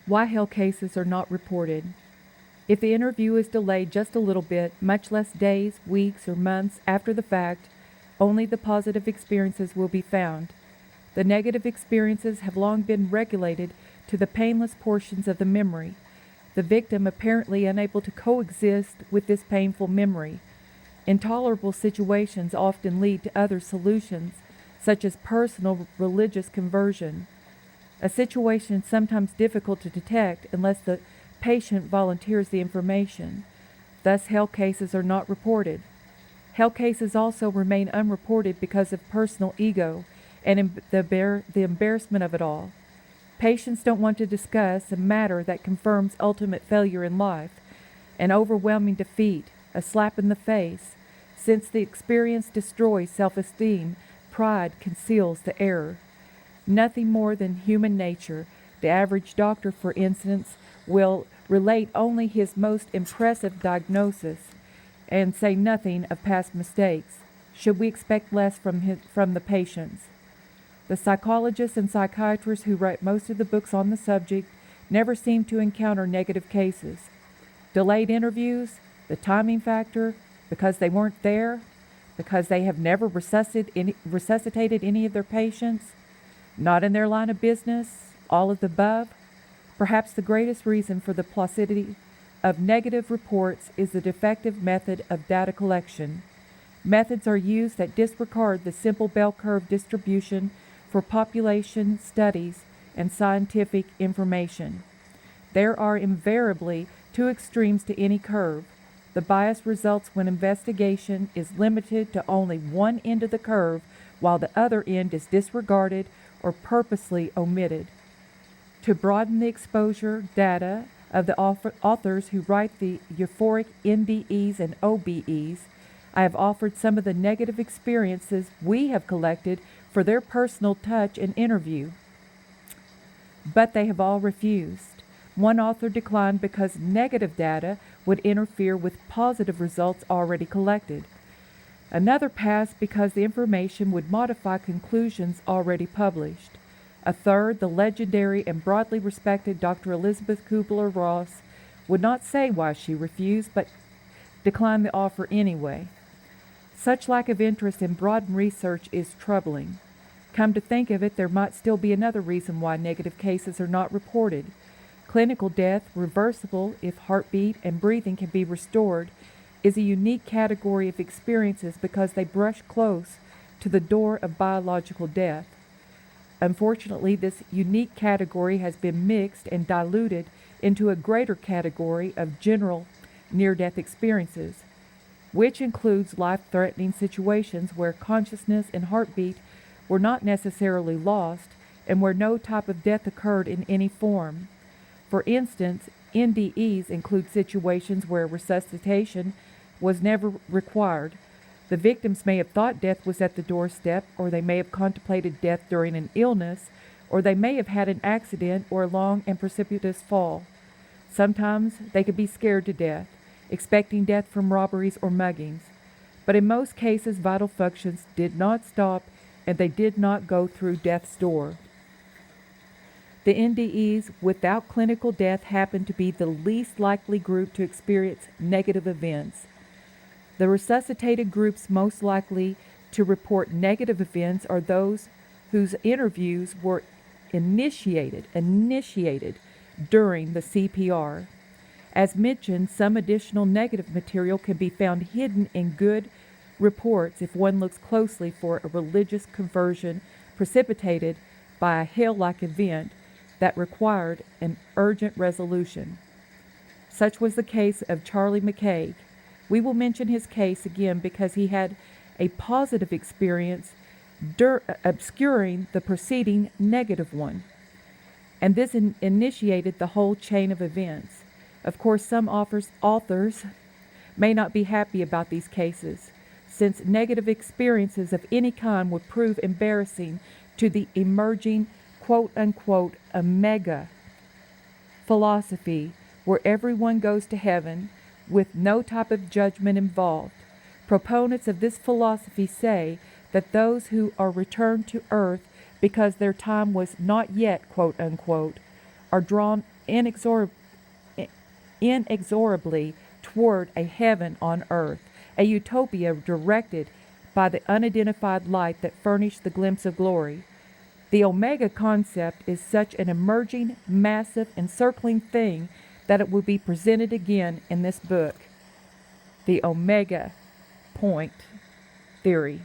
Why hell cases are not reported. If the interview is delayed just a little bit, much less days, weeks, or months after the fact, only the positive experiences will be found. The negative experiences have long been regulated to the painless portions of the memory, the victim apparently unable to coexist with this painful memory. Intolerable situations often lead to other solutions, such as personal religious conversion, a situation sometimes difficult to detect unless the patient volunteers the information. Thus, hell cases are not reported. Hell cases also remain unreported because of personal ego and the embarrassment of it all. Patients don't want to discuss a matter that confirms ultimate failure in life, an overwhelming defeat, a slap in the face. Since the experience destroys self-esteem, pride conceals the error. Nothing more than human nature. The average doctor, for instance, will relate only his most impressive diagnosis and say nothing of past mistakes. Should we expect less from the patients? The psychologists and psychiatrists who write most of the books on the subject never seem to encounter negative cases. Delayed interviews, the timing factor, because they weren't there, because they have never resuscitated any of their patients, not in their line of business, all of the above. Perhaps the greatest reason for the paucity of negative reports is the defective method of data collection. Methods are used that disregard the simple bell curve distribution for population studies and scientific information. There are invariably two extremes to any curve. The bias results when investigation is limited to only one end of the curve, while the other end is disregarded or purposely omitted. To broaden the exposure data of the authors who write the euphoric NDEs and OBEs, I have offered some of the negative experiences we have collected for their personal touch and interview. But they have all refused. One author declined because negative data would interfere with positive results already collected. Another passed because the information would modify conclusions already published. A third, the legendary and broadly respected Dr. Elizabeth Kubler-Ross, would not say why she refused, but declined the offer anyway. Such lack of interest in broad research is troubling. Come to think of it, there might still be another reason why negative cases are not reported. Clinical death, reversible if heartbeat and breathing can be restored, is a unique category of experiences because they brush close to the door of biological death. Unfortunately, this unique category has been mixed and diluted into a greater category of general near-death experiences, which includes life-threatening situations where consciousness and heartbeat were not necessarily lost and where no type of death occurred in any form. For instance, NDEs include situations where resuscitation was never required. The victims may have thought death was at the doorstep, or they may have contemplated death during an illness, or they may have had an accident or a long and precipitous fall. Sometimes they could be scared to death, expecting death from robberies or muggings. But in most cases, vital functions did not stop and they did not go through death's door. The NDEs without clinical death happen to be the least likely group to experience negative events. The resuscitated groups most likely to report negative events are those whose interviews were initiated during the CPR. As mentioned, some additional negative material can be found hidden in good reports if one looks closely for a religious conversion precipitated by a hell-like event that required an urgent resolution. Such was the case of Charlie McCaig. We will mention his case again because he had a positive experience obscuring the preceding negative one, and this initiated the whole chain of events. Of course, some authors may not be happy about these cases, since negative experiences of any kind would prove embarrassing to the emerging quote-unquote omega philosophy where everyone goes to heaven with no type of judgment involved. Proponents of this philosophy say that those who are returned to earth because their time was not yet quote-unquote are drawn inexorably toward a heaven on earth, a utopia directed by the unidentified light that furnished the glimpse of glory. The Omega concept is such an emerging, massive, encircling thing that it will be presented again in this book. The Omega Point Theory.